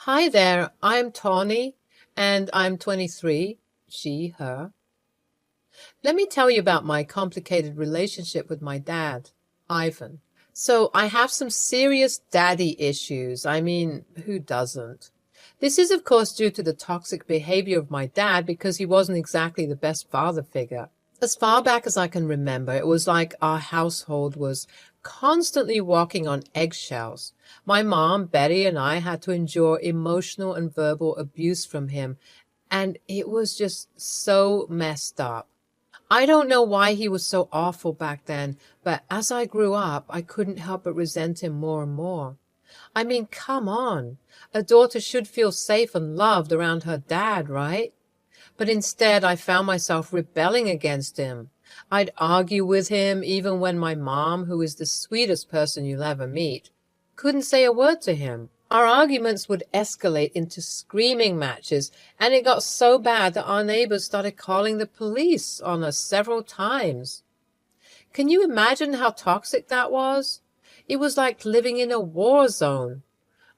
Hi there, I'm Tawny, and I'm 23, she, her. Let me tell you about my complicated relationship with my dad, Ivan. So I have some serious daddy issues. I mean, who doesn't? This is, of course, due to the toxic behavior of my dad because he wasn't exactly the best father figure. As far back as I can remember, it was like our household was constantly walking on eggshells. My mom, Betty, and I had to endure emotional and verbal abuse from him, and it was just so messed up. I don't know why he was so awful back then, but as I grew up, I couldn't help but resent him more and more. I mean, come on. A daughter should feel safe and loved around her dad, right? But instead, I found myself rebelling against him. I'd argue with him even when my mom, who is the sweetest person you'll ever meet, couldn't say a word to him. Our arguments would escalate into screaming matches, and it got so bad that our neighbors started calling the police on us several times. Can you imagine how toxic that was? It was like living in a war zone.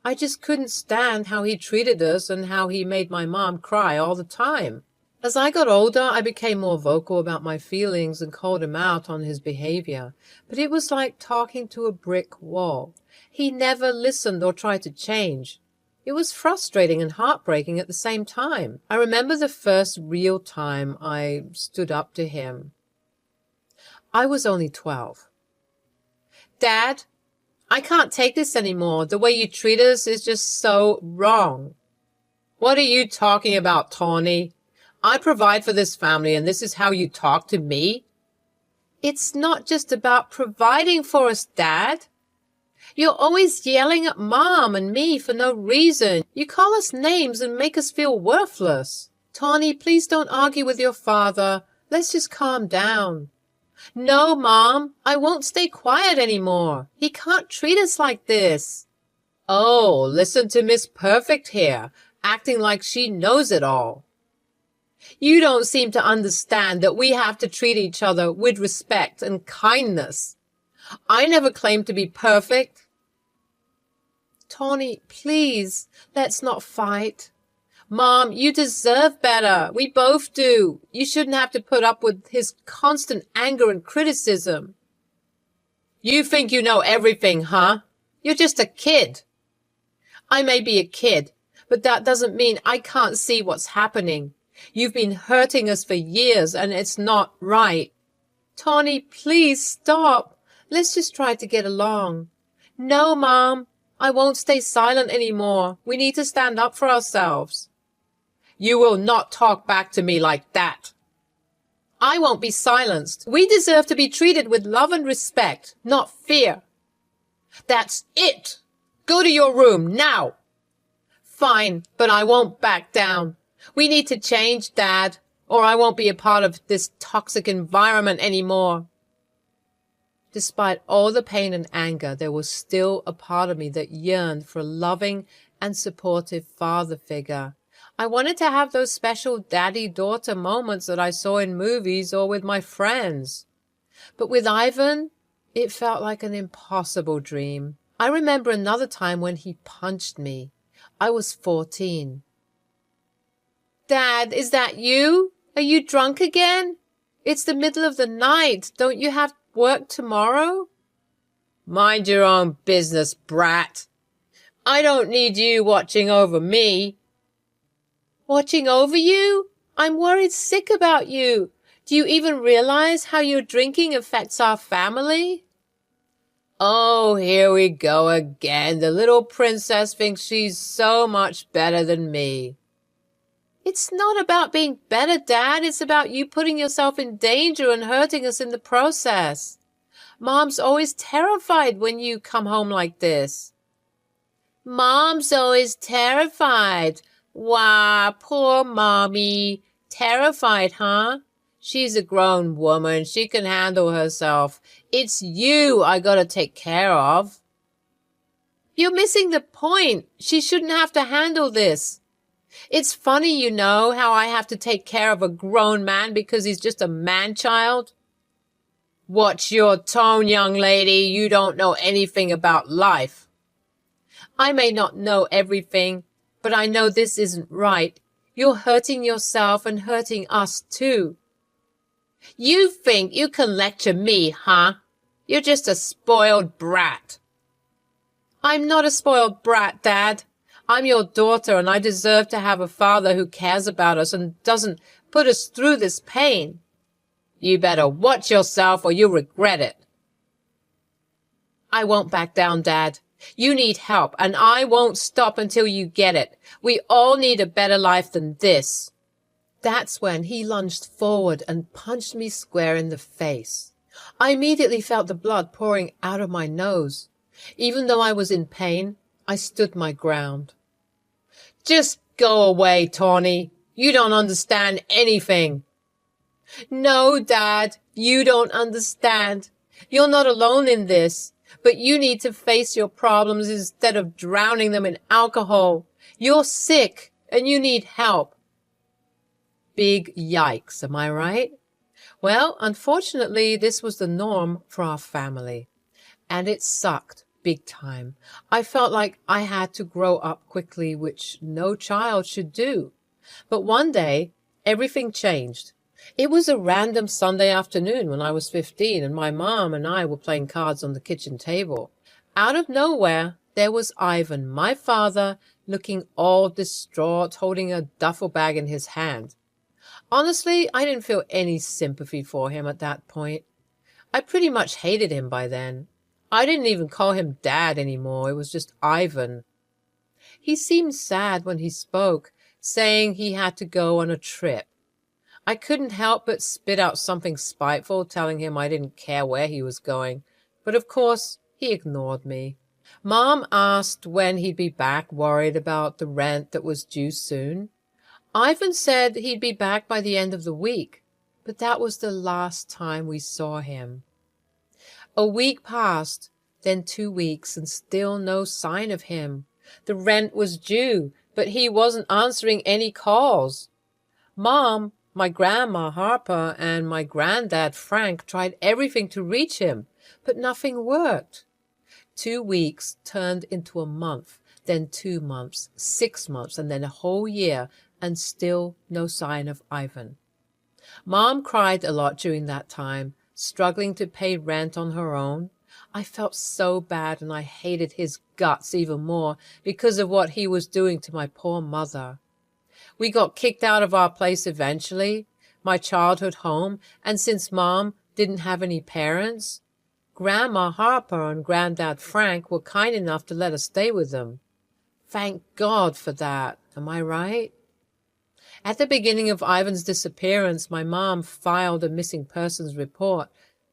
I just couldn't stand how he treated us and how he made my mom cry all the time. As I got older, I became more vocal about my feelings and called him out on his behavior, but it was like talking to a brick wall. He never listened or tried to change. It was frustrating and heartbreaking at the same time. I remember the first real time I stood up to him. I was only 12. Dad, I can't take this anymore. The way you treat us is just so wrong. What are you talking about, Tawny? I provide for this family, and this is how you talk to me? It's not just about providing for us, Dad. You're always yelling at Mom and me for no reason. You call us names and make us feel worthless. Tawny, please don't argue with your father. Let's just calm down. No, Mom, I won't stay quiet anymore. He can't treat us like this. Oh, listen to Miss Perfect here, acting like she knows it all. You don't seem to understand that we have to treat each other with respect and kindness. I never claimed to be perfect. Tawny, please, let's not fight. Mom, you deserve better. We both do. You shouldn't have to put up with his constant anger and criticism. You think you know everything, huh? You're just a kid. I may be a kid, but that doesn't mean I can't see what's happening. You've been hurting us for years, and it's not right. Tawny, please stop. Let's just try to get along. No, Mom, I won't stay silent anymore. We need to stand up for ourselves. You will not talk back to me like that. I won't be silenced. We deserve to be treated with love and respect, not fear. That's it. Go to your room now. Fine, but I won't back down. We need to change, Dad, or I won't be a part of this toxic environment anymore. Despite all the pain and anger, there was still a part of me that yearned for a loving and supportive father figure. I wanted to have those special daddy-daughter moments that I saw in movies or with my friends. But with Ivan, it felt like an impossible dream. I remember another time when he punched me. I was 14. Dad, is that you? Are you drunk again? It's the middle of the night. Don't you have work tomorrow? Mind your own business, brat. I don't need you watching over me. Watching over you? I'm worried sick about you. Do you even realize how your drinking affects our family? Oh, here we go again. The little princess thinks she's so much better than me. It's not about being better, Dad. It's about you putting yourself in danger and hurting us in the process. Mom's always terrified when you come home like this. Mom's always terrified. Wah, poor Mommy. Terrified, huh? She's a grown woman. She can handle herself. It's you I gotta take care of. You're missing the point. She shouldn't have to handle this. It's funny, you know, how I have to take care of a grown man because he's just a man-child. Watch your tone, young lady. You don't know anything about life. I may not know everything, but I know this isn't right. You're hurting yourself and hurting us too. You think you can lecture me, huh? You're just a spoiled brat. I'm not a spoiled brat, Dad. I'm your daughter, and I deserve to have a father who cares about us and doesn't put us through this pain. You better watch yourself or you'll regret it. I won't back down, Dad. You need help, and I won't stop until you get it. We all need a better life than this. That's when he lunged forward and punched me square in the face. I immediately felt the blood pouring out of my nose. Even though I was in pain, I stood my ground. Just go away, Tawny. You don't understand anything. No, Dad, you don't understand. You're not alone in this, but you need to face your problems instead of drowning them in alcohol. You're sick and you need help. Big yikes, am I right? Well, unfortunately, this was the norm for our family, and it sucked big time. I felt like I had to grow up quickly, which no child should do. But one day, everything changed. It was a random Sunday afternoon when I was 15, and my mom and I were playing cards on the kitchen table. Out of nowhere, there was Ivan, my father, looking all distraught, holding a duffel bag in his hand. Honestly, I didn't feel any sympathy for him at that point. I pretty much hated him by then. I didn't even call him Dad anymore. It was just Ivan. He seemed sad when he spoke, saying he had to go on a trip. I couldn't help but spit out something spiteful, telling him I didn't care where he was going. But of course, he ignored me. Mom asked when he'd be back, worried about the rent that was due soon. Ivan said he'd be back by the end of the week, but that was the last time we saw him. A week passed, then 2 weeks, and still no sign of him. The rent was due, but he wasn't answering any calls. Mom, my grandma Harper, and my granddad Frank tried everything to reach him, but nothing worked. 2 weeks turned into a month, then 2 months, 6 months, and then a whole year, and still no sign of Ivan. Mom cried a lot during that time, struggling to pay rent on her own. I felt so bad, and I hated his guts even more because of what he was doing to my poor mother. We got kicked out of our place eventually, my childhood home, and since Mom didn't have any parents, Grandma Harper and Granddad Frank were kind enough to let us stay with them. Thank God for that, am I right? At the beginning of Ivan's disappearance, my mom filed a missing persons report,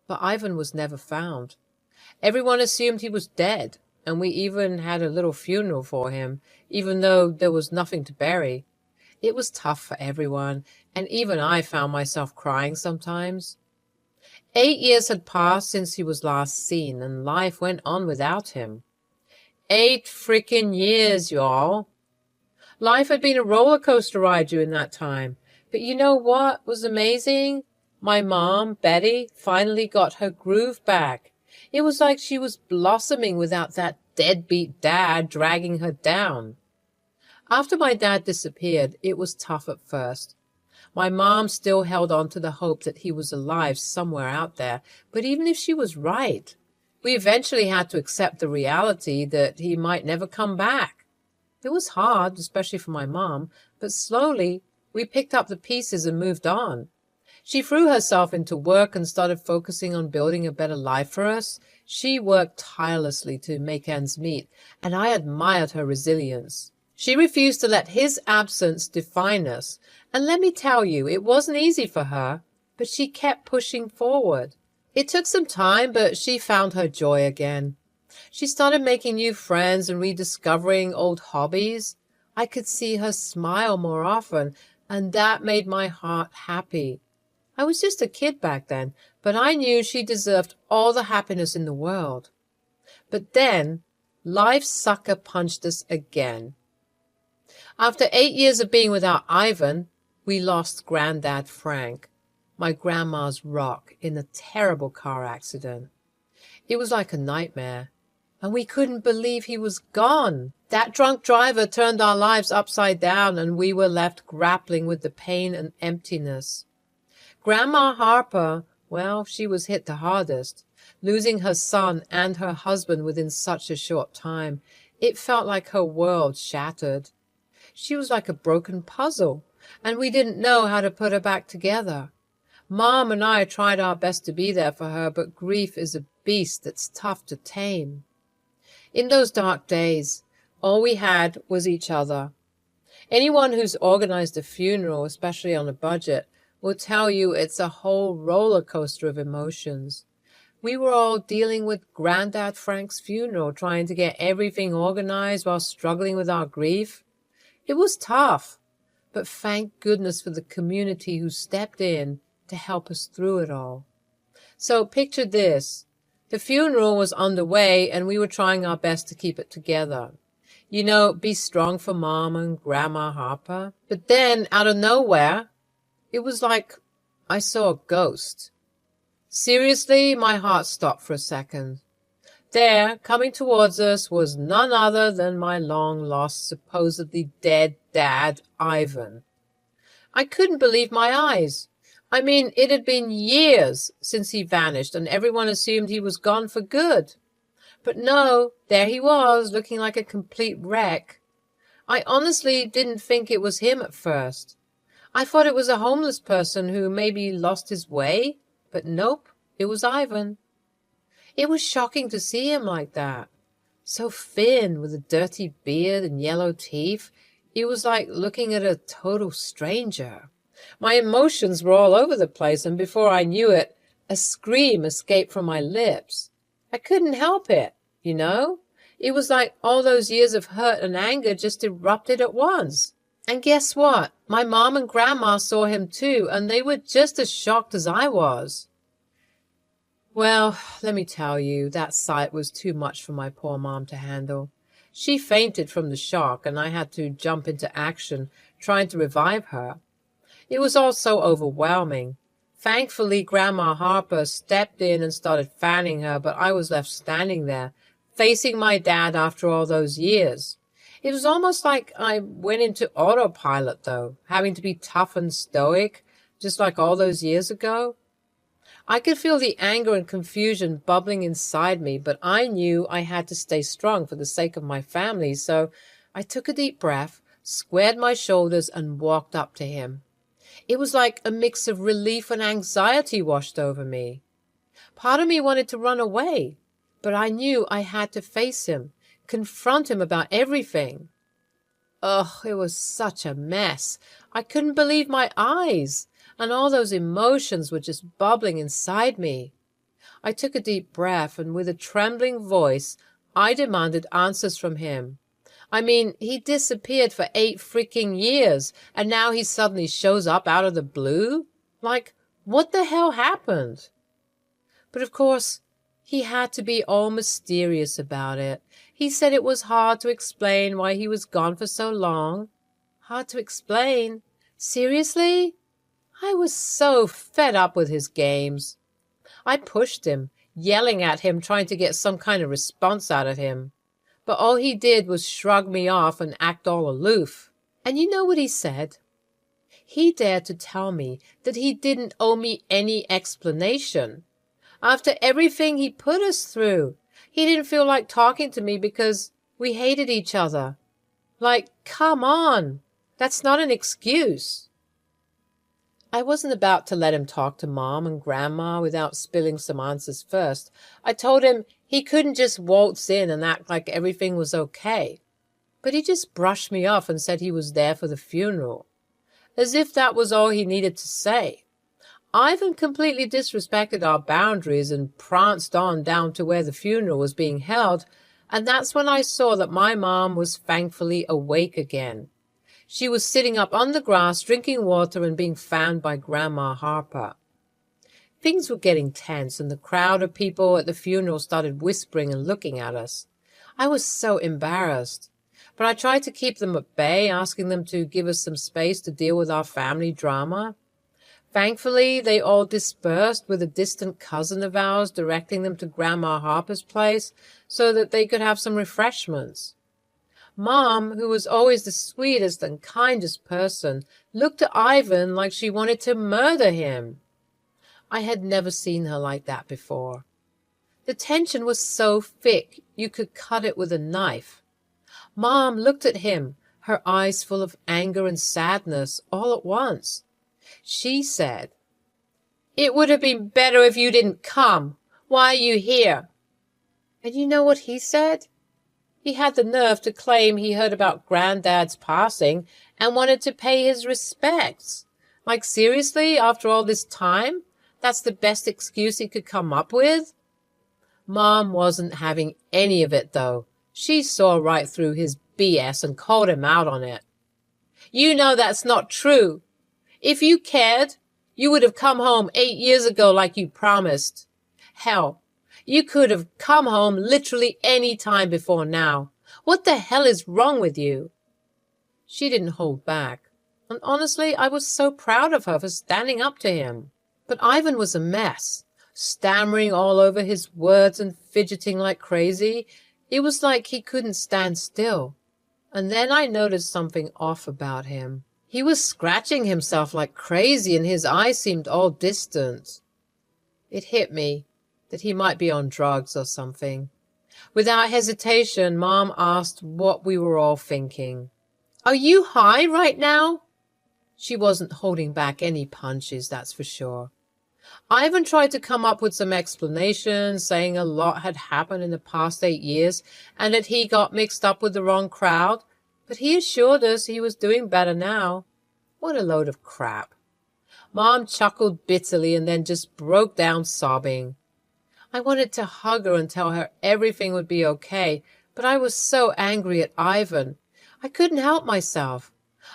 but Ivan was never found. Everyone assumed he was dead, and we even had a little funeral for him, even though there was nothing to bury. It was tough for everyone, and even I found myself crying sometimes. 8 years had passed since he was last seen, and life went on without him. 8 frickin' years, y'all. Life had been a roller coaster ride during that time. But you know what was amazing? My mom, Betty, finally got her groove back. It was like she was blossoming without that deadbeat dad dragging her down. After my dad disappeared, it was tough at first. My mom still held on to the hope that he was alive somewhere out there, but even if she was right, we eventually had to accept the reality that he might never come back. It was hard, especially for my mom, but slowly we picked up the pieces and moved on. She threw herself into work and started focusing on building a better life for us. She worked tirelessly to make ends meet, and I admired her resilience. She refused to let his absence define us, and let me tell you, it wasn't easy for her, but she kept pushing forward. It took some time, but she found her joy again. She started making new friends and rediscovering old hobbies. I could see her smile more often, and that made my heart happy. I was just a kid back then, but I knew she deserved all the happiness in the world. But then, life sucker punched us again. After 8 years of being without Ivan, we lost Granddad Frank, my grandma's rock, in a terrible car accident. It was like a nightmare. and we couldn't believe he was gone. That drunk driver turned our lives upside down, and we were left grappling with the pain and emptiness. Grandma Harper, well, she was hit the hardest, losing her son and her husband within such a short time. It felt like her world shattered. She was like a broken puzzle, and we didn't know how to put her back together. Mom and I tried our best to be there for her, but grief is a beast that's tough to tame. In those dark days, all we had was each other. Anyone who's organized a funeral, especially on a budget, will tell you it's a whole roller coaster of emotions. We were all dealing with Granddad Frank's funeral, trying to get everything organized while struggling with our grief. It was tough, but thank goodness for the community who stepped in to help us through it all. So picture this. The funeral was underway, and we were trying our best to keep it together. You know, be strong for Mom and Grandma Harper. But then, out of nowhere, it was like I saw a ghost. Seriously, my heart stopped for a second. There, coming towards us, was none other than my long-lost, supposedly dead dad, Ivan. I couldn't believe my eyes. I mean, it had been years since he vanished, and everyone assumed he was gone for good. But no, there he was, looking like a complete wreck. I honestly didn't think it was him at first. I thought it was a homeless person who maybe lost his way, but nope, it was Ivan. It was shocking to see him like that. So thin, with a dirty beard and yellow teeth. It was like looking at a total stranger. My emotions were all over the place, and before I knew it, a scream escaped from my lips. I couldn't help it, you know? It was like all those years of hurt and anger just erupted at once. And guess what? My mom and grandma saw him too, and they were just as shocked as I was. Well, let me tell you, that sight was too much for my poor mom to handle. She fainted from the shock, and I had to jump into action, trying to revive her. It was all so overwhelming. Thankfully, Grandma Harper stepped in and started fanning her, but I was left standing there, facing my dad after all those years. It was almost like I went into autopilot, though, having to be tough and stoic, just like all those years ago. I could feel the anger and confusion bubbling inside me, but I knew I had to stay strong for the sake of my family, so I took a deep breath, squared my shoulders, and walked up to him. It was like a mix of relief and anxiety washed over me. Part of me wanted to run away, but I knew I had to face him, confront him about everything. Ugh, it was such a mess. I couldn't believe my eyes, and all those emotions were just bubbling inside me. I took a deep breath, and with a trembling voice, I demanded answers from him. I mean, he disappeared for 8 freaking years, and now he suddenly shows up out of the blue? Like, what the hell happened? But of course, he had to be all mysterious about it. He said it was hard to explain why he was gone for so long. Hard to explain? Seriously? I was so fed up with his games. I pushed him, yelling at him, trying to get some kind of response out of him. But all he did was shrug me off and act all aloof. And you know what he said? He dared to tell me that he didn't owe me any explanation. After everything he put us through, he didn't feel like talking to me because we hated each other. Like, come on, that's not an excuse. I wasn't about to let him talk to Mom and Grandma without spilling some answers first. I told him he couldn't just waltz in and act like everything was okay. But he just brushed me off and said he was there for the funeral, as if that was all he needed to say. Ivan completely disrespected our boundaries and pranced on down to where the funeral was being held, and that's when I saw that my mom was thankfully awake again. She was sitting up on the grass, drinking water and being fanned by Grandma Harper. Things were getting tense, and the crowd of people at the funeral started whispering and looking at us. I was so embarrassed, but I tried to keep them at bay, asking them to give us some space to deal with our family drama. Thankfully, they all dispersed with a distant cousin of ours directing them to Grandma Harper's place so that they could have some refreshments. Mom, who was always the sweetest and kindest person, looked at Ivan like she wanted to murder him. I had never seen her like that before. The tension was so thick you could cut it with a knife. Mom looked at him, her eyes full of anger and sadness all at once. She said, "It would have been better if you didn't come. Why are you here?" And you know what he said? He had the nerve to claim he heard about Granddad's passing and wanted to pay his respects. Like, seriously, after all this time? That's the best excuse he could come up with? Mom wasn't having any of it, though. She saw right through his BS and called him out on it. "You know that's not true. If you cared, you would have come home 8 years ago like you promised. Hell, you could have come home literally any time before now. What the hell is wrong with you?" She didn't hold back, and honestly, I was so proud of her for standing up to him. But Ivan was a mess, stammering all over his words and fidgeting like crazy. It was like he couldn't stand still. And then I noticed something off about him. He was scratching himself like crazy, and his eyes seemed all distant. It hit me that he might be on drugs or something. Without hesitation, Mom asked what we were all thinking. "Are you high right now?" She wasn't holding back any punches, that's for sure. Ivan tried to come up with some explanation, saying a lot had happened in the past 8 years and that he got mixed up with the wrong crowd, but he assured us he was doing better now. What a load of crap. Mom chuckled bitterly and then just broke down sobbing. I wanted to hug her and tell her everything would be okay, but I was so angry at Ivan. I couldn't help myself.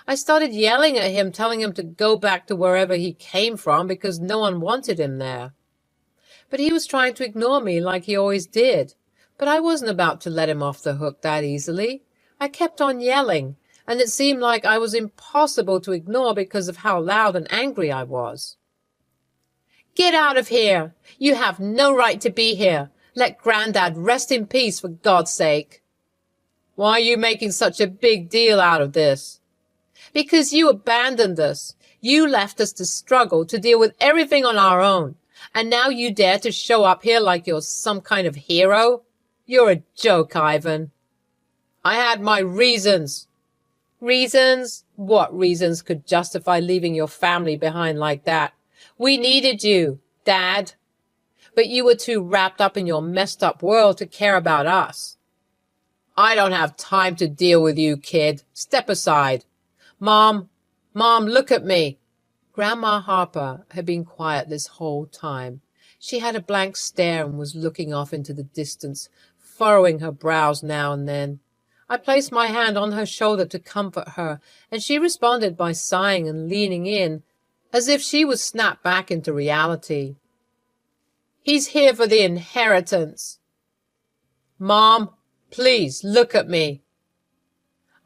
I started yelling at him, telling him to go back to wherever he came from because no one wanted him there. But he was trying to ignore me like he always did. But I wasn't about to let him off the hook that easily. I kept on yelling, and it seemed like I was impossible to ignore because of how loud and angry I was. "Get out of here! You have no right to be here! Let Granddad rest in peace, for God's sake!" "Why are you making such a big deal out of this?" "Because you abandoned us. You left us to struggle, to deal with everything on our own. And now you dare to show up here like you're some kind of hero? You're a joke, Ivan." "I had my reasons." "Reasons? What reasons could justify leaving your family behind like that? We needed you, Dad. But you were too wrapped up in your messed up world to care about us." "I don't have time to deal with you, kid. Step aside. Mom, look at me." Grandma Harper had been quiet this whole time. She had a blank stare and was looking off into the distance, furrowing her brows now and then. I placed my hand on her shoulder to comfort her, and she responded by sighing and leaning in, as if she was snapped back into reality. "He's here for the inheritance." "Mom, please look at me."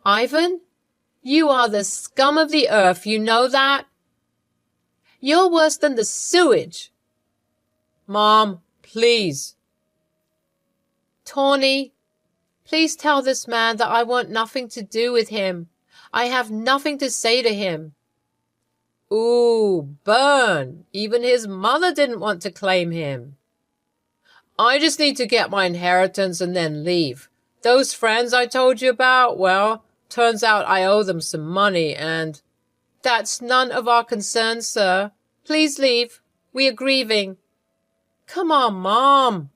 "Ivan, you are the scum of the earth, you know that? You're worse than the sewage." "Mom, please." "Tawny, please tell this man that I want nothing to do with him. I have nothing to say to him." Ooh, burn. Even his mother didn't want to claim him. "I just need to get my inheritance and then leave. Those friends I told you about, well, turns out I owe them some money and—" "That's none of our concern, sir. Please leave. We are grieving." "Come on, Mom.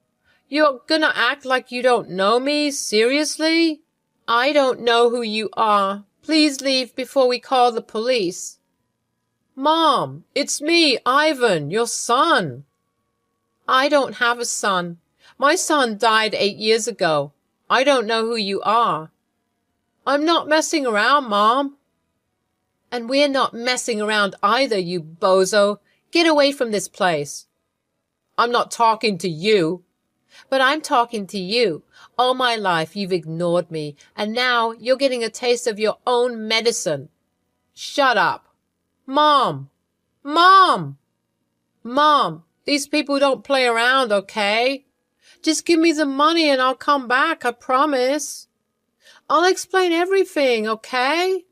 You're gonna act like you don't know me? Seriously?" "I don't know who you are. Please leave before we call the police." "Mom, it's me, Ivan, your son." "I don't have a son. My son died 8 years ago. I don't know who you are." "I'm not messing around, Mom." "And we're not messing around either, you bozo. Get away from this place." "I'm not talking to you." "But I'm talking to you. All my life you've ignored me, and now you're getting a taste of your own medicine." "Shut up." "Mom." Mom! Mom, these people don't play around, okay? Just give me the money and I'll come back, I promise. I'll explain everything, okay?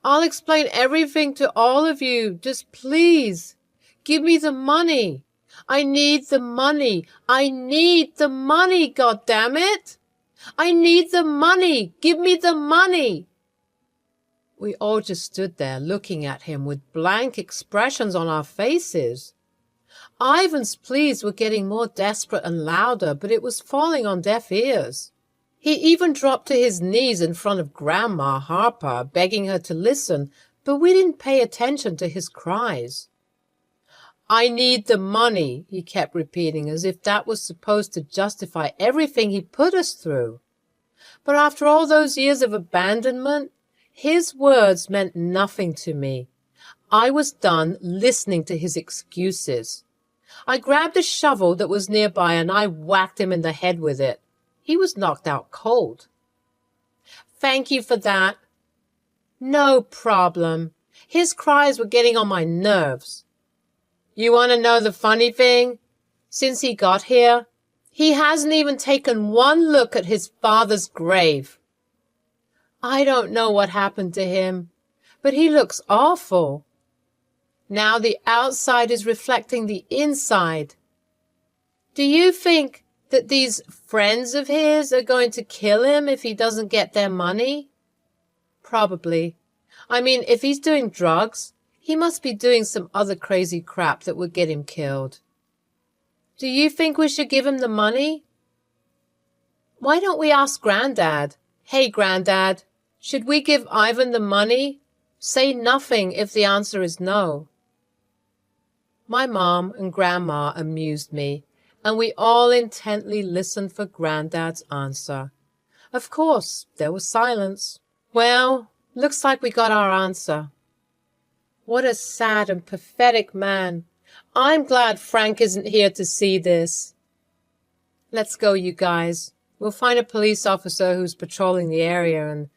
I'll explain everything to all of you. Just please, give me the money. I need the money. I need the money, goddammit. I need the money. Give me the money. We all just stood there looking at him with blank expressions on our faces. Ivan's pleas were getting more desperate and louder, but it was falling on deaf ears. He even dropped to his knees in front of Grandma Harper, begging her to listen, but we didn't pay attention to his cries. I need the money, he kept repeating, as if that was supposed to justify everything he put us through. But after all those years of abandonment, his words meant nothing to me. I was done listening to his excuses. I grabbed a shovel that was nearby and I whacked him in the head with it. He was knocked out cold. Thank you for that. No problem. His cries were getting on my nerves. You want to know the funny thing? Since he got here, he hasn't even taken one look at his father's grave. I don't know what happened to him, but he looks awful. Now the outside is reflecting the inside. Do you think that these friends of his are going to kill him if he doesn't get their money? Probably. I mean, if he's doing drugs, he must be doing some other crazy crap that would get him killed. Do you think we should give him the money? Why don't we ask Granddad? Hey, Granddad, should we give Ivan the money? Say nothing if the answer is no. My mom and Grandma amused me, and we all intently listened for Granddad's answer. Of course, there was silence. Well, looks like we got our answer. What a sad and pathetic man. I'm glad Frank isn't here to see this. Let's go, you guys. We'll find a police officer who's patrolling the area and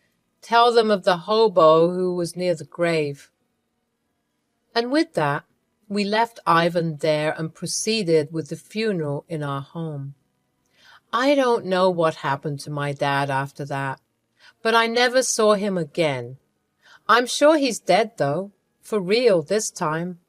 tell them of the hobo who was near the grave. And with that, we left Ivan there and proceeded with the funeral in our home. I don't know what happened to my dad after that, but I never saw him again. I'm sure he's dead, though, for real this time.